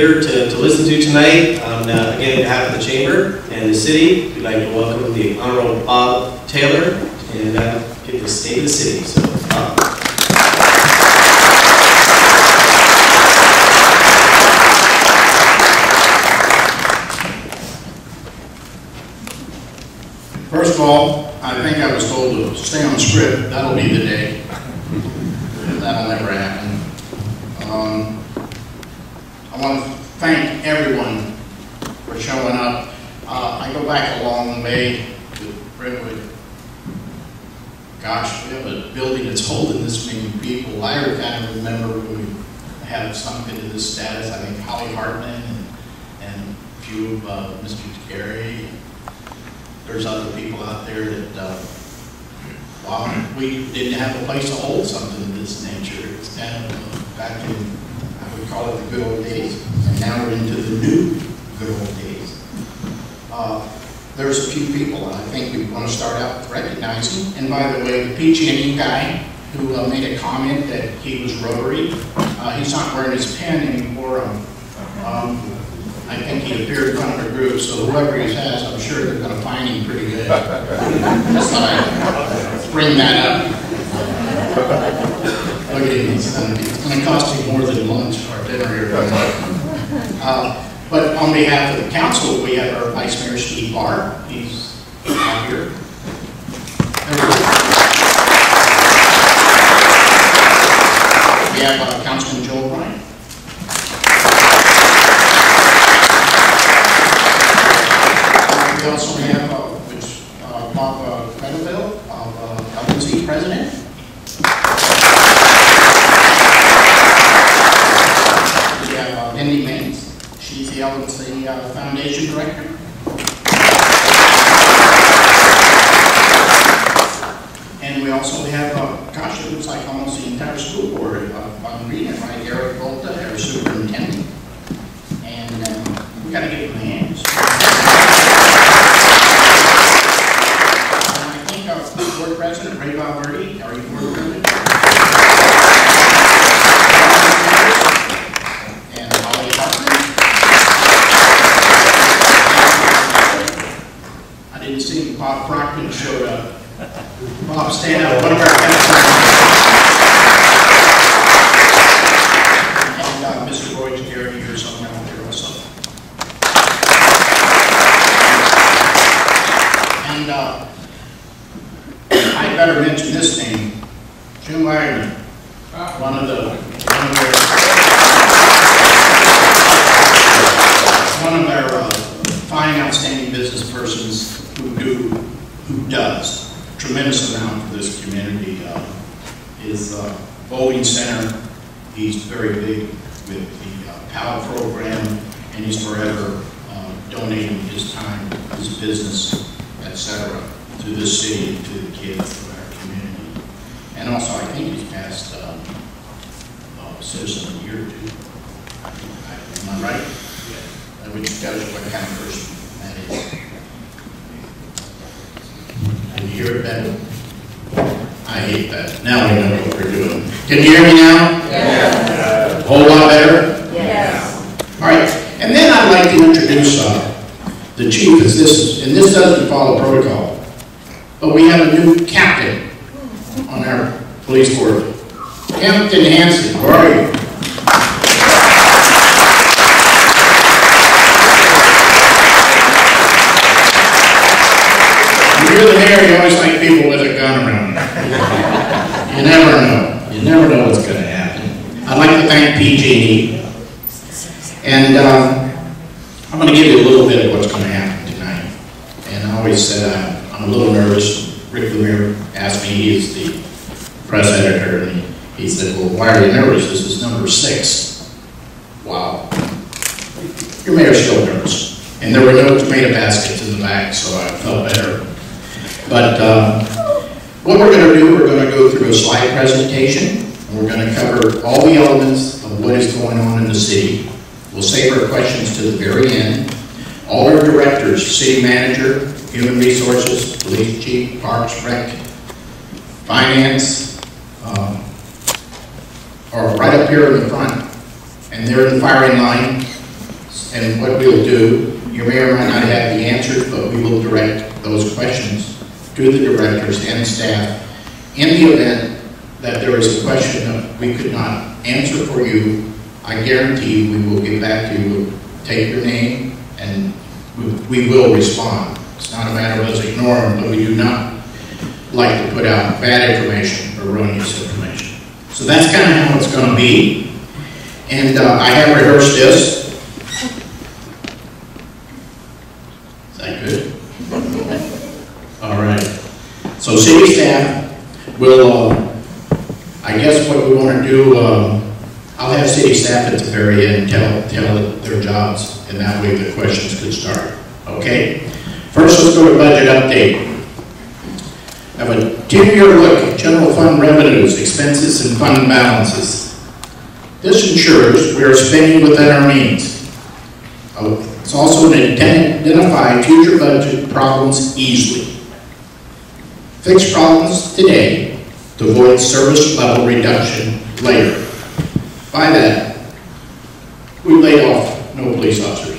Here to listen to tonight. Again, on behalf of the Chamber and the City, we'd like to welcome the Honorable Bob Taylor and give the State of the City. So, Bob. First of all, I think I was told to stay on script. That'll be the day. That'll never happen. I want to thank everyone for showing up. I go back a long way to Brentwood. Gosh, we have a building that's holding this many people. I kind of remember when we had sunk into this status. I think Holly Hartman and a few of Mr. Gary. There's other people out there that, well, we didn't have a place to hold something of this nature. It's kind of back in, I would call it the good old days. And now we're into the new good old days. There's a few people I think we want to start out with recognizing. And by the way, the PG&E guy who made a comment that he was Rotary, he's not wearing his pen anymore. I think he appeared in front of a group, so whoever he has, I'm sure they're going to find him pretty good. Just thought I'd bring that up. Look at him, it's going to cost him more than lunch or dinner here. But on behalf of the council, we have our Vice Mayor Steve Barr. He's out here. We have Councilman Joel Bryant. We also have Bob Credeville, LNC President. We have Mindy Maines. She's the LNC Foundation Director. And we also have, gosh, it looks like almost the entire school board. I'm reading it right, Eric Volta, our superintendent. And we got to give them hands. Board President Ray Valverde, are you board president? And Holly Hartman. I didn't see Bob Brockman showed up. Bob, stand up. One of our councilors. And Mr. Roy Gary here somewhere out there also. And I better mention this name, Jim Wagner, one of their fine, outstanding business persons who does a tremendous amount for this community. His voting center, he's very big with the PAL program, and he's forever donating his time, his business, etc. to this city and to the kids of our community. And also, I think he's passed Citizen of the Year, too. Am I right? Yeah. Which tells you what kind of person that is. Can you hear it better? I hate that. Now we know what we're doing. Can you hear me now? Yeah. A whole lot better? Yes. All right. And then I'd like to introduce the chief, and this doesn't follow protocol. But we have a new captain on our police force. Captain Hansen, where are you? When you're the mayor, you always like people with a gun around. You never know. You never know what's going to happen. I'd like to thank PG&E. And I'm going to give you a little bit of what's going to happen tonight. And I always said I'm a little nervous. Rick Lemire asked me, he is the press editor, and he said, well, why are you nervous? This is number 6. Wow. Your mayor's still nervous. And there were no tomato baskets in the back, so I felt better. But what we're going to do, we're going to go through a slide presentation, and we're going to cover all the elements of what is going on in the city. We'll save our questions to the very end. All our directors, city manager, human resources, police chief, parks, rec, finance, are right up here in the front. And they're in the firing line. And what we'll do, you may or may not have the answers, but we will direct those questions to the directors and staff. In the event that there is a question that we could not answer for you, I guarantee we will get back to you, we'll take your name, and we will respond. It's not a matter of us ignoring them, but we do not like to put out bad information or erroneous information. So that's kind of how it's going to be. And I have rehearsed this. Is that good? All right. So city staff will, I guess what we want to do, I'll have city staff at the very end tell their jobs, and that way the questions could start. Okay? First, let's go to budget update. I have a 10-year look at general fund revenues, expenses, and fund balances. This ensures we are spending within our means. It's also an intent to identify future budget problems easily. Fix problems today to avoid service level reduction later. By that, we laid off no police officers.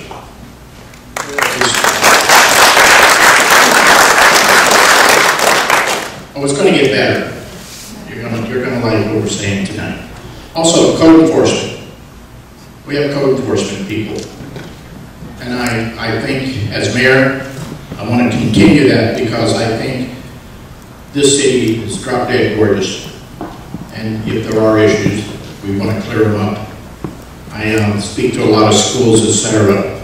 Oh, it's going to get better. You're going to like what we're saying tonight. Also, code enforcement. We have code enforcement people. And I think, as mayor, I want to continue that because I think this city is drop dead gorgeous. And if there are issues, we want to clear them up. I speak to a lot of schools, etc.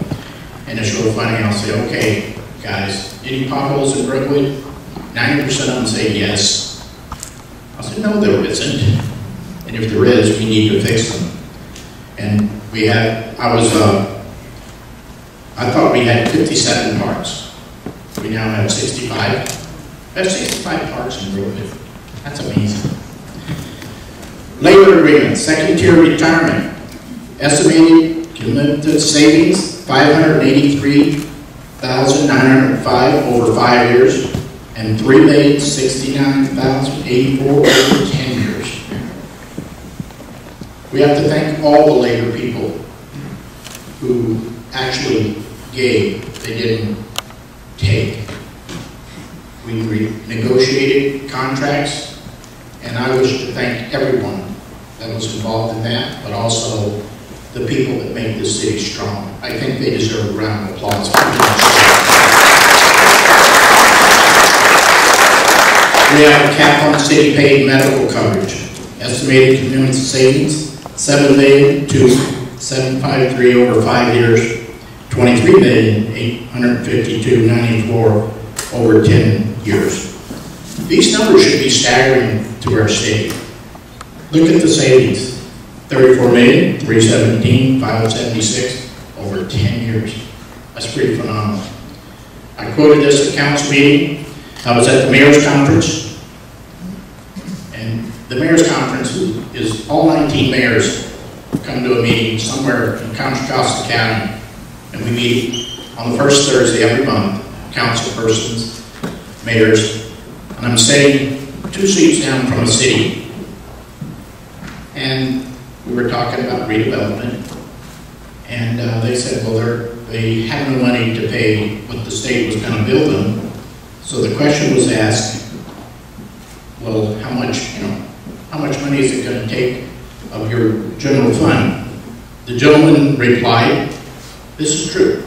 And it's real funny. I'll say, okay, guys, any potholes in Brentwood? 90% of them say yes. I said, no, there isn't. And if there is, we need to fix them. And we had, I thought we had 57 parks. We now have 65. We have 65 parks in Brentwood. That's amazing. Labor agreement, second tier retirement. Estimated cumulative savings, $583,905 over 5 years, and $3,069,084 over 10 years. We have to thank all the labor people who actually gave, they didn't take. We negotiated contracts, and I wish to thank everyone that was involved in that, but also the people that make this city strong. I think they deserve a round of applause. We have a cap on city paid medical coverage. Estimated cumulative savings, $7,253 over 5 years, $23,852.94 over 10 years. These numbers should be staggering to our state. Look at the savings, $34,317,576 over 10 years. That's pretty phenomenal. I quoted this at council meeting. I was at the mayor's conference, and the mayor's conference is all 19 mayors come to a meeting somewhere in Contra Costa County, and we meet on the first Thursday every month, council persons, mayors, and I'm sitting 2 seats down from the city. And we were talking about redevelopment, and they said, well, they have no money to pay what the state was going to build them. So the question was asked, well, how much money is it going to take of your general fund? The gentleman replied, this is true.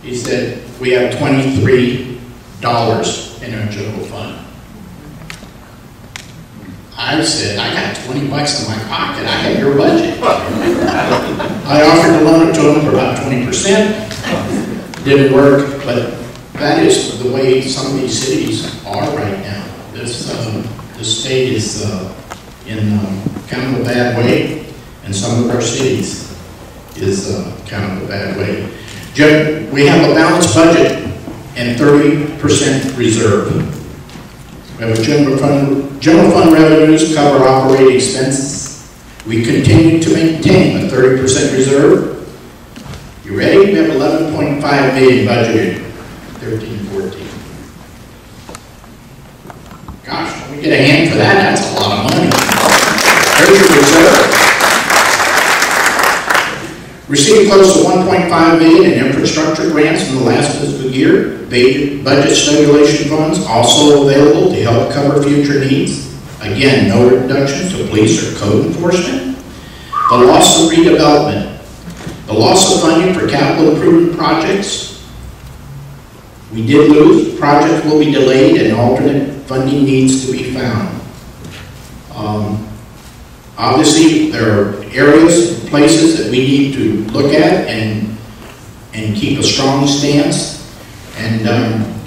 He said, we have $23 in our general fund. I said, I got 20 bucks in my pocket. I have your budget. I offered to loan it to him for about 20%. Didn't work, but that is the way some of these cities are right now. The state is in kind of a bad way, and some of our cities is kind of a bad way. We have a balanced budget and 30% reserve. We have a general fund revenues cover operating expenses. We continue to maintain a 30% reserve. You ready? We have 11.5 million budgeted, 13-14. Gosh, when we get a hand for that, that's a lot of money. There's your reserve. Received close to $1.5 million in infrastructure grants in the last fiscal year. Budget stabilization funds also available to help cover future needs. Again, no reductions to police or code enforcement. The loss of redevelopment. The loss of funding for capital improvement projects. We did lose. Projects will be delayed and alternate funding needs to be found. Obviously, there are areas and places that we need to look at and keep a strong stance and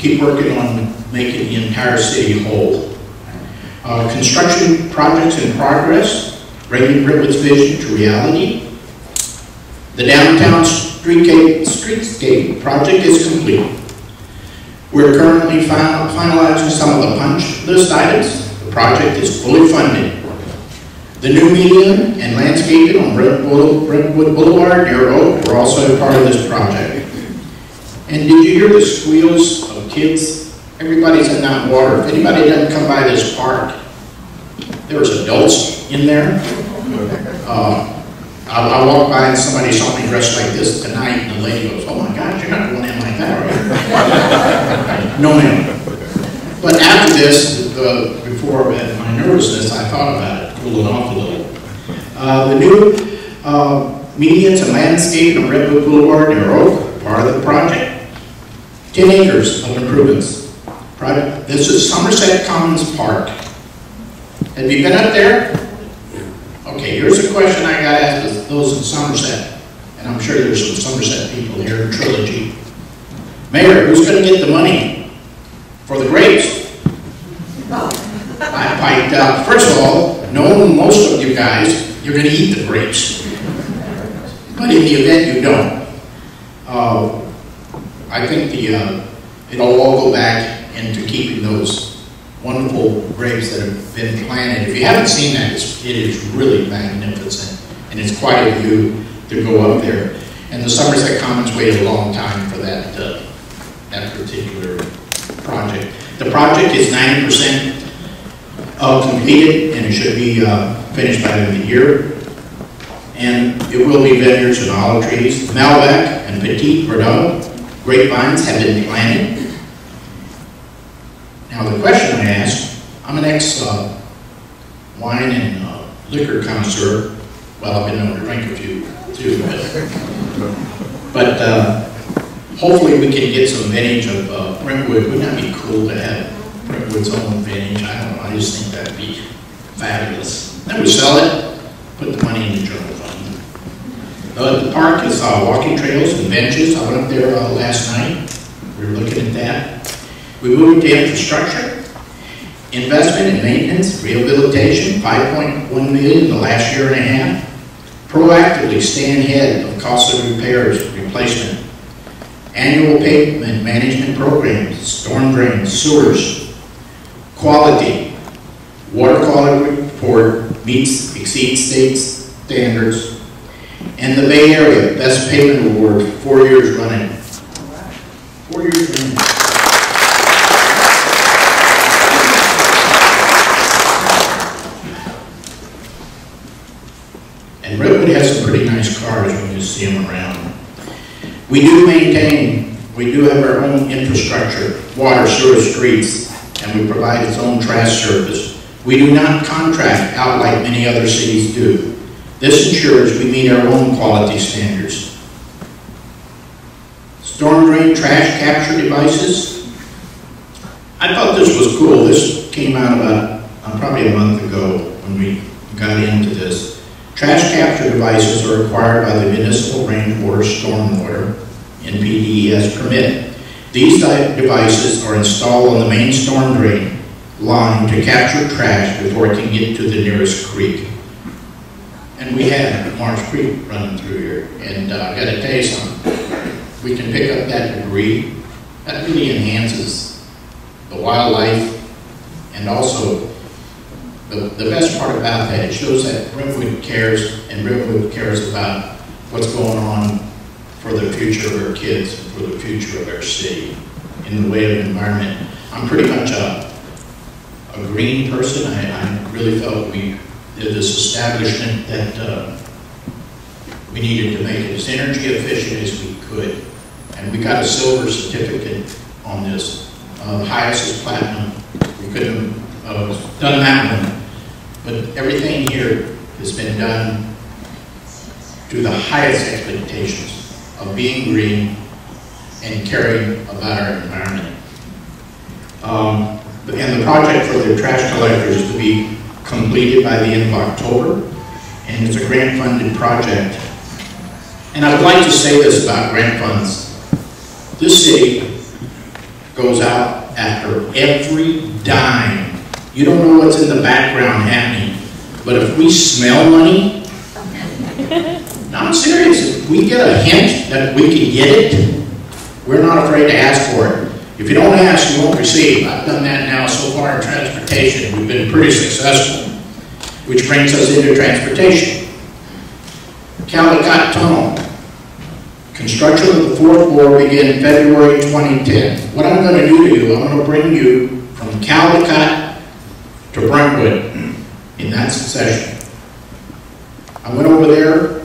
keep working on making the entire city whole. Construction projects in progress, bringing Brentwood's vision to reality. The downtown streetscape project is complete. We're currently finalizing some of the punch list items. The project is fully funded. The new median and landscaping on Brentwood Boulevard near Oak were also a part of this project. And did you hear the squeals of kids? Everybody's in that water. If anybody doesn't come by this park, there was adults in there. I walked by and somebody saw me dressed like this tonight, and the lady goes, "Oh my gosh, you're not going in like that, are you?" No, ma'am. But after this, before my nervousness, I thought about it, cooling off a little. The new medians and landscape on Brentwood Boulevard near Oak, part of the project. 10 acres of improvements. This is Somerset Commons Park. Have you been up there? Okay, here's a question I got asked those in Somerset, and I'm sure there's some Somerset people here in Trilogy. Mayor, who's going to get the money for the grapes? I piped out. First of all, knowing most of you guys, you're going to eat the grapes. But in the event you don't, I think it'll all go back into keeping those wonderful grapes that have been planted. If you haven't seen that, it is really magnificent, and it's quite a view to go up there. And the Somerset Commons waited a long time for that particular project. The project is 90% completed, and it should be finished by the end of the year. And it will be vineyards and olive trees. Malbec and Petit Verdot grapevines have been planted. Now the question I ask, I'm an ex-wine and liquor connoisseur. Well, I've been known to drink a few too, but hopefully we can get some vintage of Brentwood. Wouldn't that be cool to have Brentwood's own vintage? I don't know, I just think that'd be fabulous. Then we sell it, put the money in the general fund. The park is walking trails and benches. I went up there last night. We were looking at that. We moved to infrastructure, investment in maintenance, rehabilitation, $5.1 million in the last year and a half. Proactively staying ahead of cost of repairs, replacement. Annual pavement management programs, storm drains, sewers. Quality. Water quality report exceeds state standards. And the Bay Area Best Pavement Award, 4 years running. 4 years running. And Brentwood has some pretty nice cars when you see them around. We do have our own infrastructure, water, sewer, streets, and we provide its own trash service. We do not contract out like many other cities do. This ensures we meet our own quality standards. Storm drain trash capture devices. I thought this was cool. This came out about probably a month ago when we got into this. Trash capture devices are required by the Municipal Rainwater Stormwater NPDES permit. These devices are installed on the main storm drain line to capture trash before it can get to the nearest creek. And we have Marsh Creek running through here. And I got to tell you something. We can pick up that debris. That really enhances the wildlife, and also the best part about that, it shows that Brentwood cares, and Brentwood cares about what's going on for the future of our kids, and for the future of our city in the way of environment. I'm pretty much a green person. I really felt we did this establishment that We needed to make it as energy efficient as we could. And we got a silver certificate on this. The highest is platinum. We couldn't have done that one. But everything here has been done to the highest expectations of being green and caring about our environment. And the project for the trash collectors is to be completed by the end of October, and it's a grant-funded project. And I would like to say this about grant funds. This city goes out after every dime. You don't know what's in the background happening, but if we smell money, no, I'm serious, if we get a hint that we can get it, we're not afraid to ask for it. If you don't ask, you won't receive. I've done that now so far in transportation. We've been pretty successful, which brings us into transportation. Caldecott Tunnel. Construction of the fourth floor began February 2010. What I'm going to do to you, I'm going to bring you from Caldecott to Brentwood in that succession. I went over there.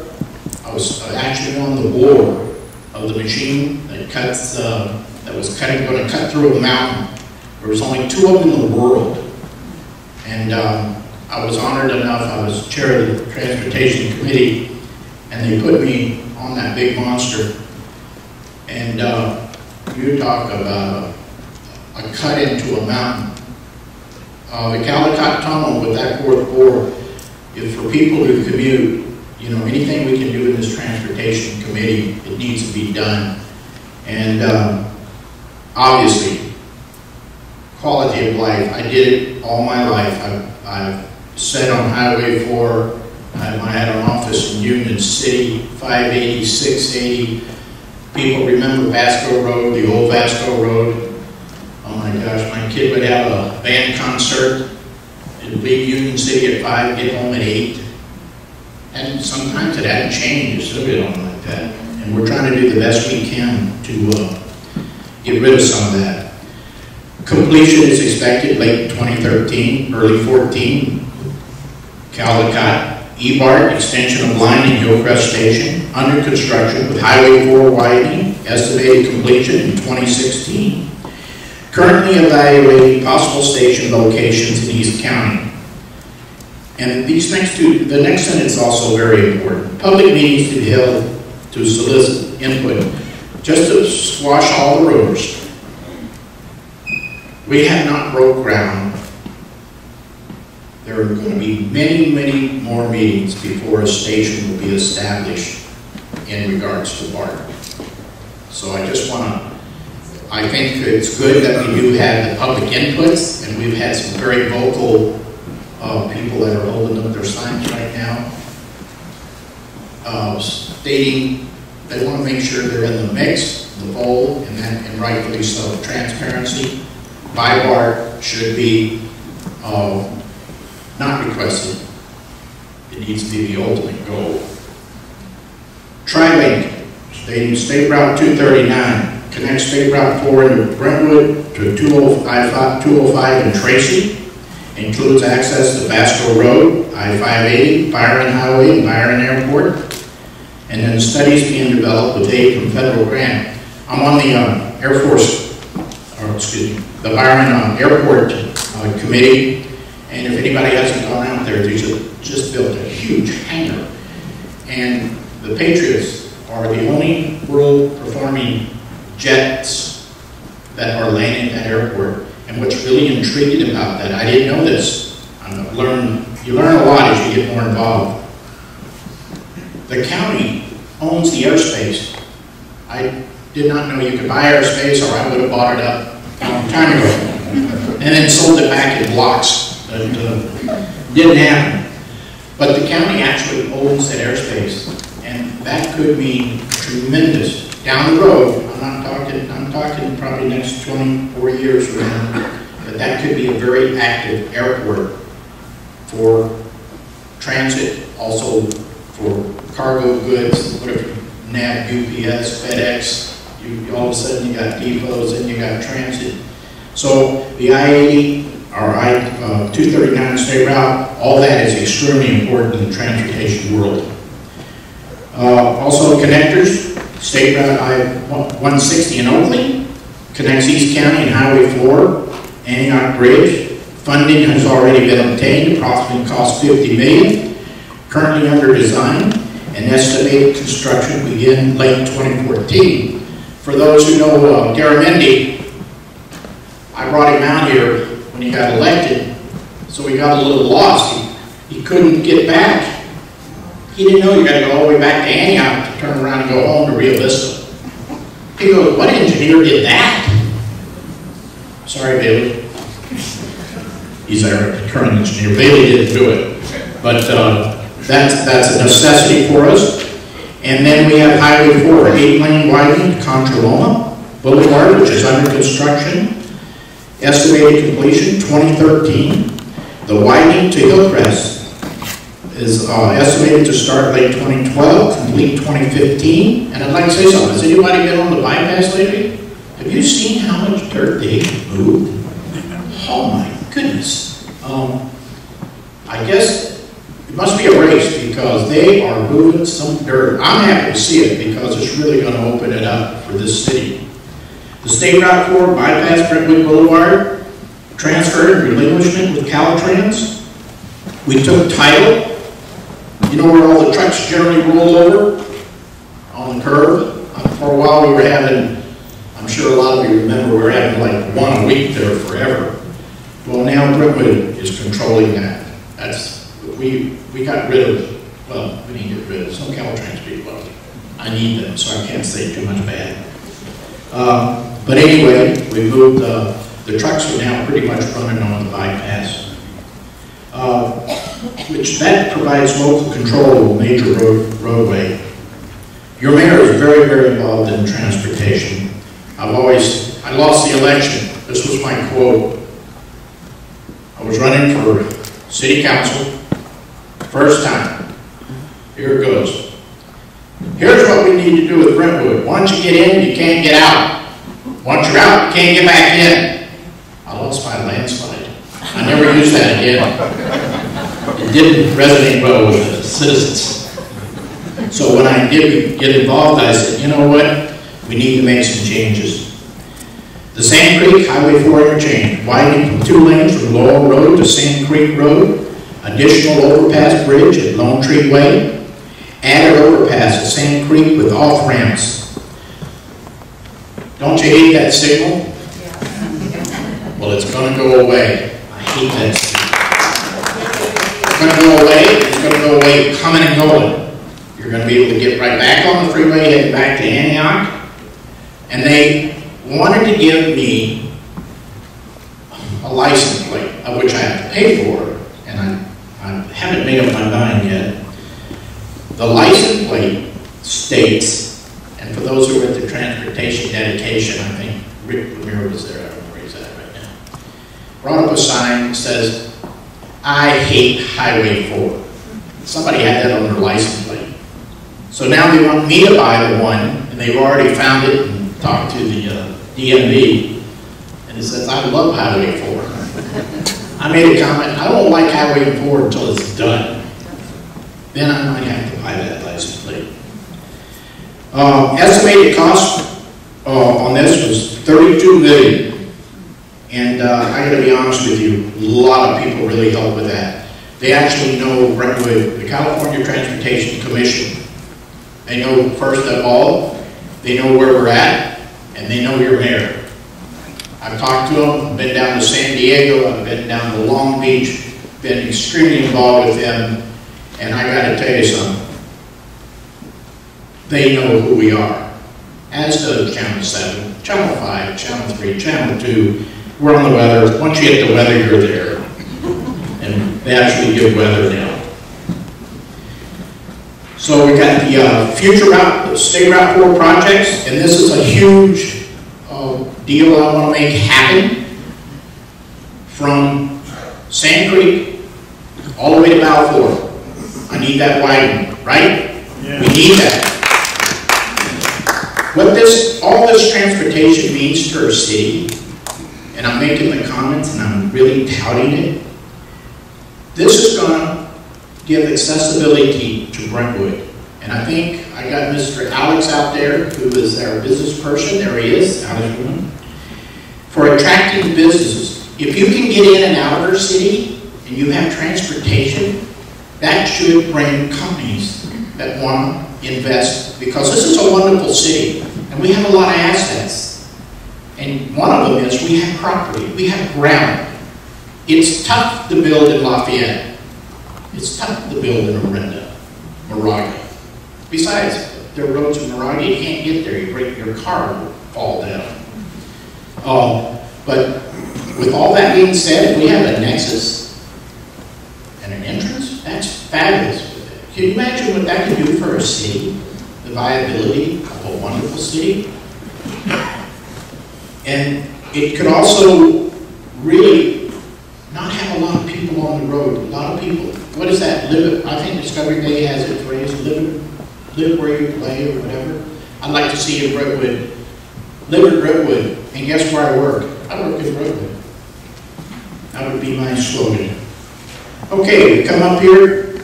I was actually on the board of the machine that cuts, that was going to cut through a mountain. There was only 2 of them in the world. And I was honored enough, I was chair of the transportation committee, and they put me on that big monster. And you talk about a cut into a mountain. The Caldecott Tunnel with that fourth floor is for people who commute. You know, anything we can do in this transportation committee, it needs to be done. And obviously, quality of life. I did it all my life. I've sat on Highway 4. I had an office in Union City, 580, 680. People remember Vasco Road, the old Vasco Road. Oh my gosh, my kid would have a band concert. It'd leave Union City at 5, get home at 8. And sometimes it hadn't changed, it's still been on like that. And we're trying to do the best we can to get rid of some of that. Completion is expected late 2013, early 14. Caldecott, E-BART, extension of line in Hillcrest Station, under construction with Highway 4 widening, estimated completion in 2016. Currently evaluating possible station locations in East County. And these next two, the next sentence is also very important. Public meetings to be held to solicit input, just to squash all the rumors. We have not broke ground. There are going to be many, many more meetings before a station will be established in regards to BART. So I just want to, I think it's good that we do have the public inputs, and we've had some very vocal people that are holding up their signs right now, stating they want to make sure they're in the mix, the fold, and rightfully so. Transparency by BART should be not requested. It needs to be the ultimate goal. Tri-Link, stating State Route 239, connects State Route 4 into Brentwood to 205 in Tracy, includes access to Vasco Road, I-580, Byron Highway, and Byron Airport, and then studies being developed with aid from federal grant. I'm on the the Byron Airport committee, and if anybody hasn't gone out there, they just built a huge hangar. And the Patriots are the only world-performing jets that are landing at that airport. And what's really intriguing about that, I didn't know this. You learn a lot as you get more involved. The county owns the airspace. I did not know you could buy airspace, or I would have bought it up a long time ago. And then sold it back in blocks. That didn't happen. But the county actually owns that airspace. And that could mean tremendous. Down the road, I'm talking probably next 24 years from now, but that could be a very active airport for transit, also for cargo goods. What if NAB, UPS, FedEx, all of a sudden you got depots and you got transit. So the I-80 or I-239 state route, all that is extremely important in the transportation world. Also connectors, State Route I-160 in Oakley, connects East County and Highway 4, Antioch Bridge. Funding has already been obtained, approximately cost $50 million, currently under design, and estimated construction begin late 2014. For those who know Garamendi, I brought him out here when he got elected, so he got a little lost. He couldn't get back. He didn't know you got to go all the way back to Antioch to turn around and go home to Rio Vista. He goes, what engineer did that? Sorry, Bailey. He's our current engineer. Bailey didn't do it. But that's a necessity for us. And then we have Highway 4, 8-lane widening to Contra Loma Boulevard, which is under construction. Estimated completion 2013. The widening to Hillcrest is estimated to start late 2012, complete 2015. And I'd like to say something. Has anybody been on the bypass lately? Have you seen how much dirt they moved? Oh my goodness. I guess it must be a race because they are moving some dirt. I'm happy to see it because it's really going to open it up for this city. The State Route 4 bypass Brentwood Boulevard, transfer and relinquishment with Caltrans. We took title. You know where all the trucks generally roll over? On the curb. For a while we were having, I'm sure a lot of you remember, we were having like one a week there forever. Well, now Brentwood is controlling that. We got rid of, well, we need to get rid of some Caltrans people. I need them, so I can't say too much bad. But anyway, we moved, the trucks are now pretty much running on the bypass. Which that provides local control of a major roadway. Your mayor is very, very involved in transportation. I lost the election. This was my quote. I was running for city council, first time. Here it goes. Here's what we need to do with Brentwood. Once you get in, you can't get out. Once you're out, you can't get back in. I lost my landslide. I never used that again. It didn't resonate well with the citizens. So when I did get involved, I said, you know what? We need to make some changes. The Sand Creek Highway 4 interchange, widening from 2 lanes from Lowell Road to Sand Creek Road, additional overpass bridge at Lone Tree Way, added overpass at Sand Creek with off-ramps. Don't you hate that signal? Well, it's going to go away. I hate that signal. It's going to go away. It's going to go away coming and going. You're going to be able to get right back on the freeway, heading back to Antioch. And they wanted to give me a license plate, of which I have to pay for, and I haven't made up my mind yet. The license plate states, and for those who are at the transportation dedication, I think Rick Lemire was there, I don't know where he's at right now, brought up a sign that says, I hate Highway 4. Somebody had that on their license plate. So now they want me to buy the one, and they've already found it and talked to the DMV, and it says, I love Highway 4. I made a comment, I don't like Highway 4 until it's done. Then I might have to buy that license plate. Estimated cost on this was $32 million. And I gotta be honest with you, a lot of people really help with that. They actually know Brentwood, the California Transportation Commission. They know, first of all, they know where we're at, and they know your mayor. I've talked to them, been down to San Diego, I've been down to Long Beach, been extremely involved with them, and I gotta tell you something. They know who we are. As does Channel 7, Channel 5, Channel 3, Channel 2. We're on the weather. Once you get the weather, you're there. And they actually give weather now. So we got the future route, the State Route 4 projects, and this is a huge deal I want to make happen from Sand Creek all the way to Balfour. I need that widening, right? Yeah. We need that. What all this transportation means to our city, and I'm making the comments and I'm really touting it, this is going to give accessibility to Brentwood. And I think I got Mr. Alex out there, who is our business person. There he is, Alex, for attracting businesses. If you can get in and out of our city, and you have transportation, that should bring companies that want to invest, because this is a wonderful city, and we have a lot of assets. And one of them is we have property, we have ground. It's tough to build in Lafayette. It's tough to build in Orinda, Moraga. Besides, there are roads in Moraga, you can't get there, you break your car, will fall down. But with all that being said, if we have a nexus and an entrance, that's fabulous. Can you imagine what that could do for a city? The viability of a wonderful city? And it could also really not have a lot of people on the road. A lot of people, what is that? I think Discovery Day has it phrased, live where you play or whatever. I'd like to see in Brentwood, live in Brentwood, and guess where I work? I work in Brentwood. That would be my slogan. Okay, we come up here,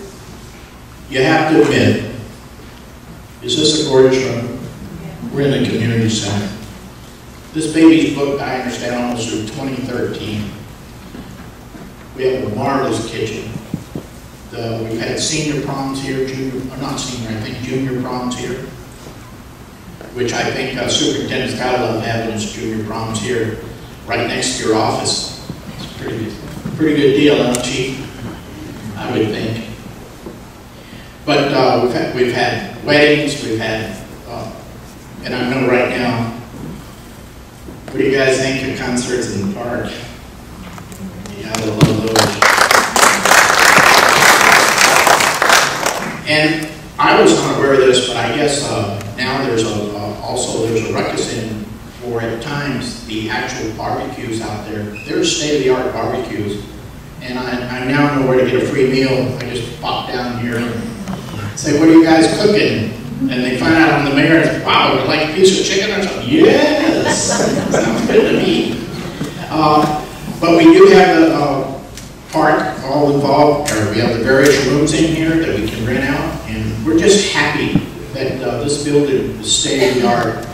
you have to admit, is this a gorgeous room? We're in the community center. This baby's booked, I understand, almost through 2013. We have a marvelous kitchen. We've had senior proms here, not senior, I think junior proms here, which I think superintendent's got to love having his junior proms here, right next to your office. It's a pretty good deal, huh, Chief? I would think. But we've had weddings, we've had, and I know right now, what do you guys think of concerts in the park? Yeah, I love those. And I was unaware of this, but I guess now there's also a ruckus in for at times the actual barbecues out there. There's state-of-the-art barbecues, and I now know where to get a free meal. I just pop down here and say, "What are you guys cooking?" And they find out I'm the mayor, and I say, "Wow, would like a piece of chicken or something?" Yes, sounds good to me. But we do have the park all involved, or we have the various rooms in here that we can rent out, and we're just happy that this building is state-of-the-art.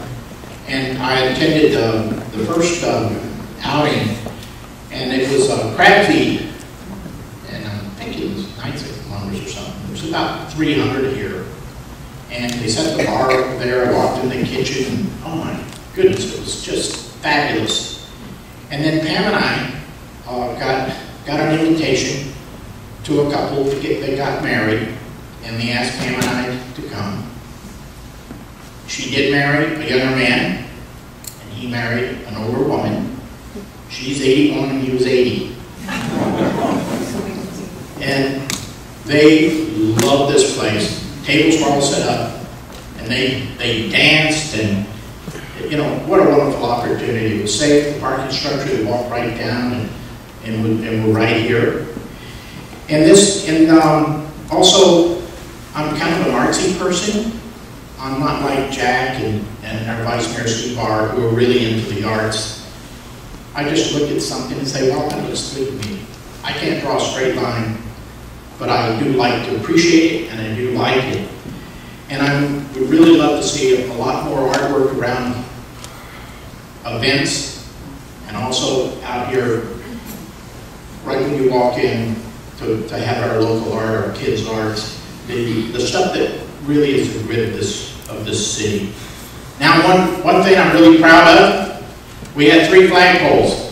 And I attended the first outing, and it was a crab feed, and I think it was 96 kilometers or something. There's about 300 here, and they set the bar over there. I walked in the kitchen, and oh my goodness, it was just fabulous. And then Pam and I got an invitation to a couple they got married, and they asked Pam and I to come. She did marry a younger man, and he married an older woman. She's 81 and he was 80. And they loved this place. Tables were all set up, and they danced, and you know, what a wonderful opportunity. It was safe, the parking structure, they walked right down, and we're right here. And also, I'm kind of an artsy person. I'm not like Jack and our Vice Mayor Steve Barr, who are really into the arts. I just look at something and say, well, that looks good to me. I can't draw a straight line, but I do like to appreciate it, and I do like it. And I would really love to see a lot more artwork around events, and also out here, right when you walk in, to have our local art, our kids' arts, the stuff that really is the grit of this city. Now, one thing I'm really proud of, we had 3 flagpoles.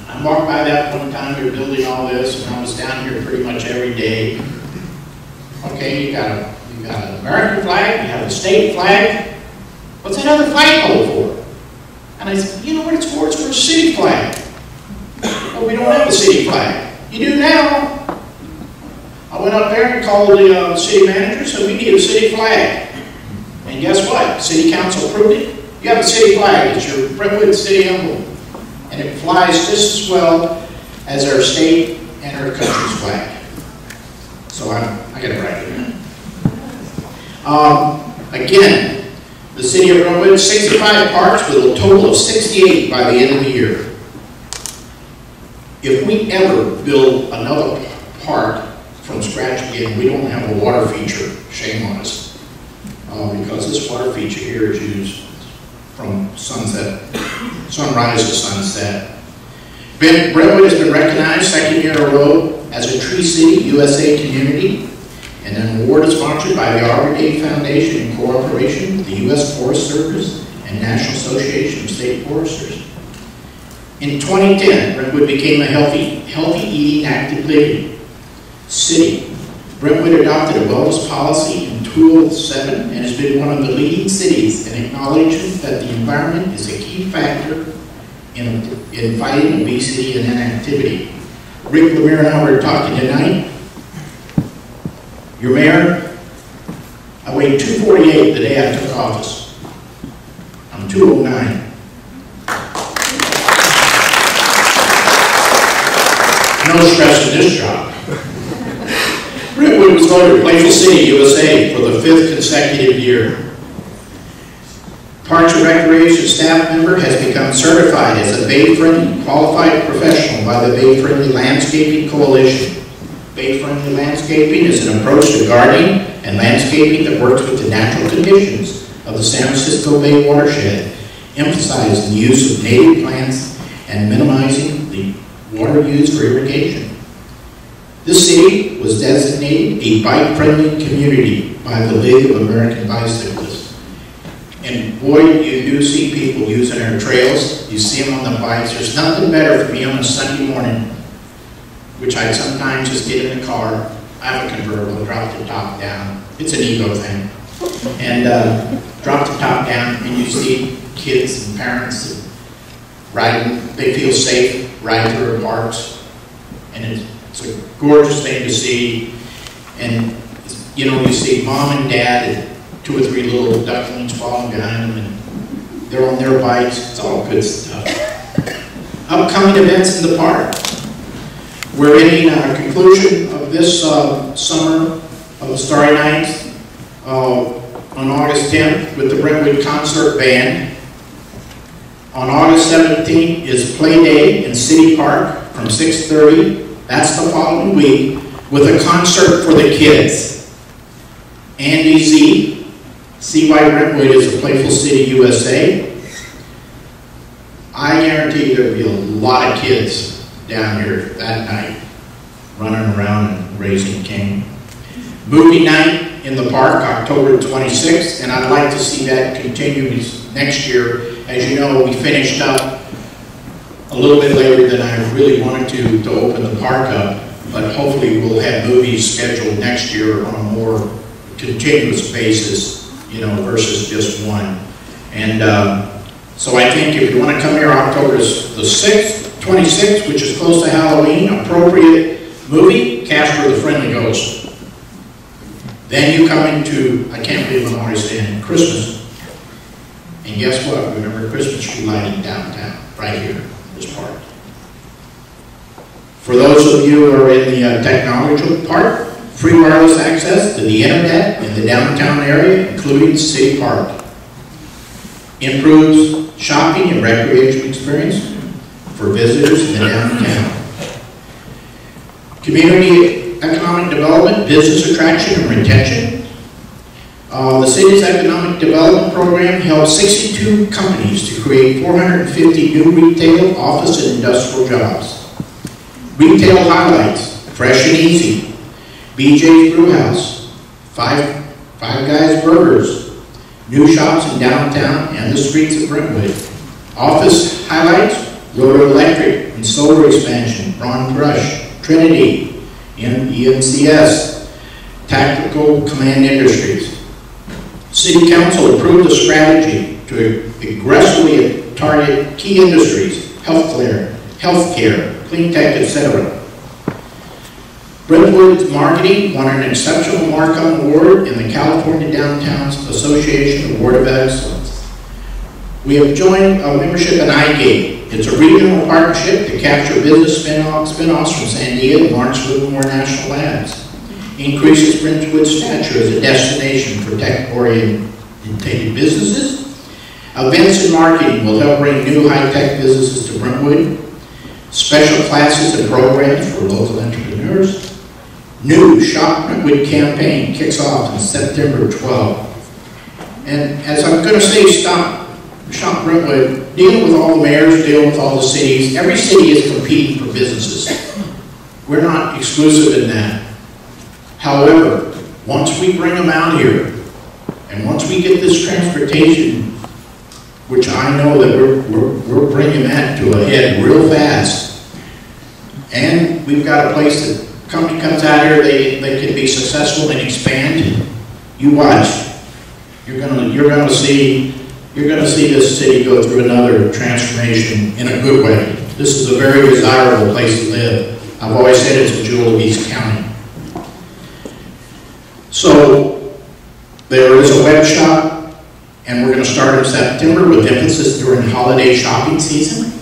I walked by that one time, we were building all this, and I was down here pretty much every day. Okay, you got an American flag, you have a state flag. What's that other flagpole for? And I said, you know what it's for? It's for a city flag. Well, we don't have a city flag. You do now. I went up there and called the city manager, said we need a city flag. And guess what? City council approved it. You have a city flag. It's your Brentwood city emblem. And it flies just as well as our state and our country's flag. So I got it right here. Again, the city of Brentwood, 65 parks with a total of 68 by the end of the year. If we ever build another park from scratch again, we don't have a water feature, shame on us. because this water feature here is used from sunrise to sunset. Brentwood has been recognized second year in a row as a Tree City USA community, and an award is sponsored by the Arbor Day Foundation in cooperation with the U.S. Forest Service and National Association of State Foresters. In 2010, Brentwood became a healthy eating, active living city. Brentwood adopted a wellness policy in 2007 and has been one of the leading cities in acknowledging that the environment is a key factor in fighting obesity and inactivity. Rick Lemire and I were talking tonight. Your mayor, I weighed 248 the day I took office. I'm 209. No stress in this job. Brentwood was voted Playful City USA for the 5th consecutive year. Parks and Recreation staff member has become certified as a Bay-Friendly qualified professional by the Bay-Friendly Landscaping Coalition. Bay-Friendly landscaping is an approach to gardening and landscaping that works with the natural conditions of the San Francisco Bay watershed, emphasizing the use of native plants and minimizing the water used for irrigation. This city was designated a bike-friendly community by the League of American Bicyclists. And boy, you do see people using our trails. You see them on the bikes. There's nothing better for me on a Sunday morning, which I sometimes just get in the car. I have a convertible, drop the top down. It's an ego thing. And drop the top down, and you see kids and parents riding. They feel safe riding through our parks. And it's a gorgeous thing to see. And, you know, you see mom and dad and 2 or 3 little ducklings following behind them, and they're on their bikes. It's all good stuff. Upcoming events in the park. We're hitting a conclusion of this summer of the Starry Nights on August 10th with the Brentwood Concert Band. On August 17th is Play Day in City Park from 6:30. That's the following week with a concert for the kids. Andy Z. See why Brentwood is a Playful City USA. I guarantee there'll be a lot of kids down here that night running around and raising King. Movie night in the park, October 26th, and I'd like to see that continue next year. As you know, we finished up a little bit later than I really wanted to open the park up, but hopefully we'll have movies scheduled next year on a more continuous basis, you know, versus just one. And so I think if you want to come here October the 6th, 26th, which is close to Halloween, appropriate movie, Casper the Friendly Ghost. Then you come into, I can't believe I'm already saying Christmas. And guess what? Remember Christmas tree lighting downtown, right here, this park. For those of you who are in the technology part, free wireless access to the internet in the downtown area, including City Park. Improves shopping and recreation experience for visitors in the downtown. Community economic development, business attraction and retention. The city's economic development program helps 62 companies to create 450 new retail, office, and industrial jobs. Retail highlights, fresh and easy. BJ's Brewhouse, Five Guys Burgers, new shops in downtown and the streets of Brentwood. Office highlights, Roto Electric and solar expansion, Ron Brush, Trinity, EMCS, Tactical Command Industries. City Council approved a strategy to aggressively target key industries, healthcare, clean tech, etc. Brentwood's marketing won an Exceptional Marcom Award in the California Downtowns Association Award of Excellence. We have joined a membership in iGate. It's a regional partnership to capture business spin-offs from San Diego and Lawrence Livermore National Labs. Increases Brentwood's stature as a destination for tech-oriented businesses. Events and marketing will help bring new high-tech businesses to Brentwood. Special classes and programs for local entrepreneurs. New Shop Brentwood campaign kicks off on September 12th. And as I'm going to say, Shop Brentwood, dealing with all the mayors, dealing with all the cities, every city is competing for businesses. We're not exclusive in that. However, once we bring them out here, and once we get this transportation, which I know that we're bringing that to a head real fast, and we've got a place that company comes out here, they can be successful and expand. You watch. You're gonna see this city go through another transformation in a good way. This is a very desirable place to live. I've always said it's a jewel of East County. So there is a web shop, and we're going to start in September with emphasis during holiday shopping season.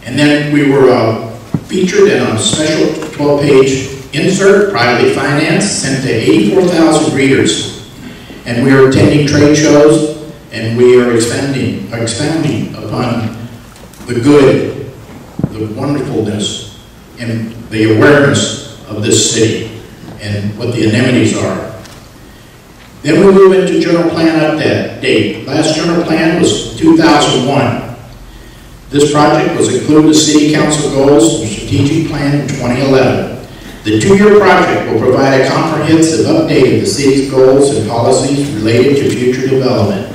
And then we were featured in a special 12-page insert, privately financed, sent to 84,000 readers. And we are attending trade shows, and we are expounding upon the good, the wonderfulness, and the awareness of this city and what the amenities are. Then we move into general plan update. Last general plan was 2001. This project was included in the City Council goals and strategic plan in 2011. The two-year project will provide a comprehensive update of the city's goals and policies related to future development.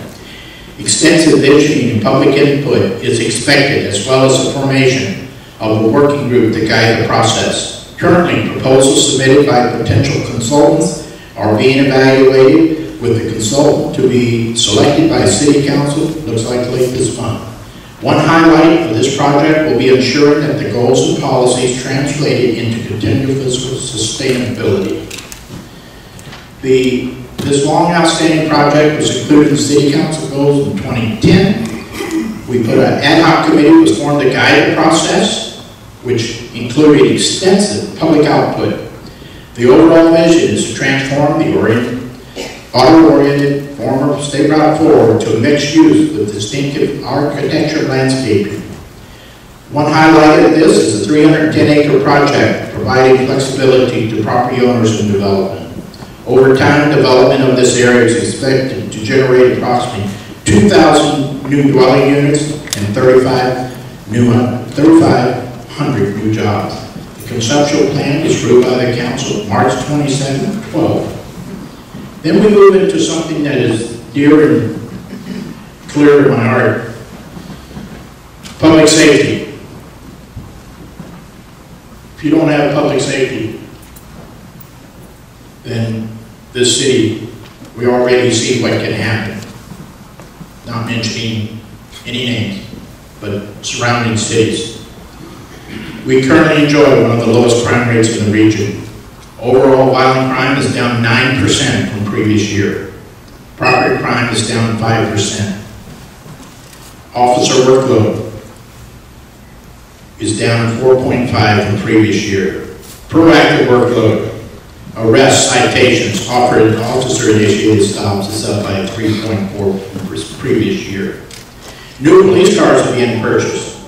Extensive visioning and public input is expected, as well as the formation of a working group to guide the process. Currently, proposals submitted by potential consultants are being evaluated, with the consultant to be selected by City Council, looks like late this month. One highlight of this project will be ensuring that the goals and policies translated into continued fiscal sustainability. This long outstanding project was included in City Council goals in 2010. We put an ad hoc committee that was formed to guide the process, which included extensive public output. The overall vision is to transform the auto-oriented former State Route 4 to a mixed use with distinctive architecture landscaping. One highlight of this is a 310-acre project providing flexibility to property owners and development. Over time, development of this area is expected to generate approximately 2,000 new dwelling units and 3,500 new jobs. The conceptual plan was approved by the Council March 27, 12. Then we move into something that is dear and clear to my heart. Public safety. If you don't have public safety, then this city, we already see what can happen. Not mentioning any names, but surrounding cities. We currently enjoy one of the lowest crime rates in the region. Overall violent crime is down 9% from previous year. Property crime is down 5%. Officer workload is down 4.5% from previous year. Proactive workload, arrests, citations, offered and officer-initiated stops is up by 3.4% from previous year. New police cars are being purchased.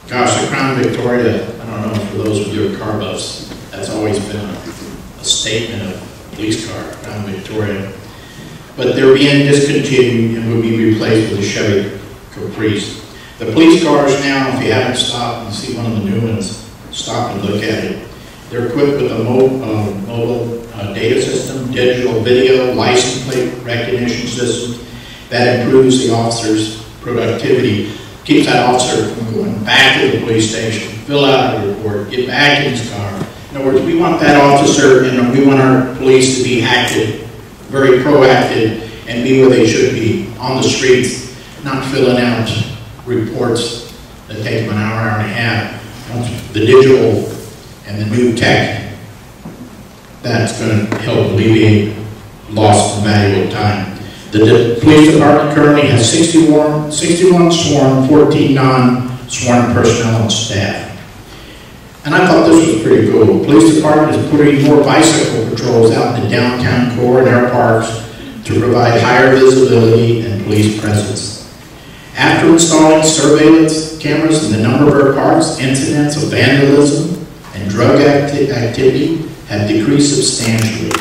Gosh, the Crown Victoria, I don't know, for those of you who are car buffs, that's always been a statement of police car, Crown Victoria. But they're being discontinued and will be replaced with a Chevy Caprice. The police cars now, if you haven't stopped and see one of the new ones, stop and look at it. They're equipped with a mobile data system, digital video, license plate recognition system that improves the officer's productivity, keeps that officer from going back to the police station, fill out a report, get back in his car. In other words, we want that officer and we want our police to be active, very proactive, and be where they should be, on the streets, not filling out reports that take them an hour, hour and a half. The digital and the new tech, that's going to help alleviate loss of valuable time. The police department currently has 61 sworn, 14 non-sworn personnel and staff. And I thought this was pretty cool. The police department is putting more bicycle patrols out in the downtown core and our parks to provide higher visibility and police presence. After installing surveillance cameras in the number of our parks, incidents of vandalism and drug activity have decreased substantially.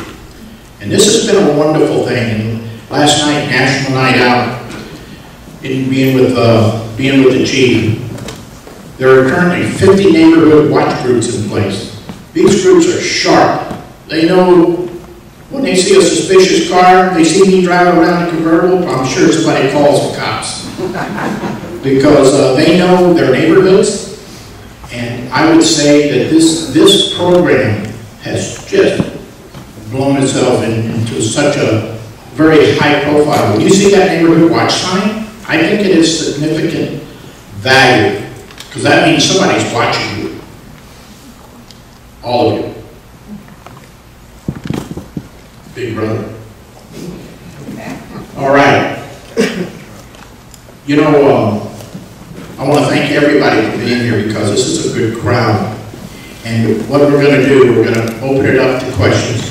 And this has been a wonderful thing. And Last night, National Night Out, in being with the chief, there are currently 50 neighborhood watch groups in place. These groups are sharp. They know when they see a suspicious car, they see me driving around a convertible, I'm sure somebody calls the cops. Because they know their neighborhoods, and I would say that this program has just blown itself into such a very high profile. When you see that neighborhood watch sign, I think it is significant value, because that means somebody's watching you. All of you. Big brother. All right. You know, I want to thank everybody for being here, because this is a good crowd. And what we're going to do, we're going to open it up to questions.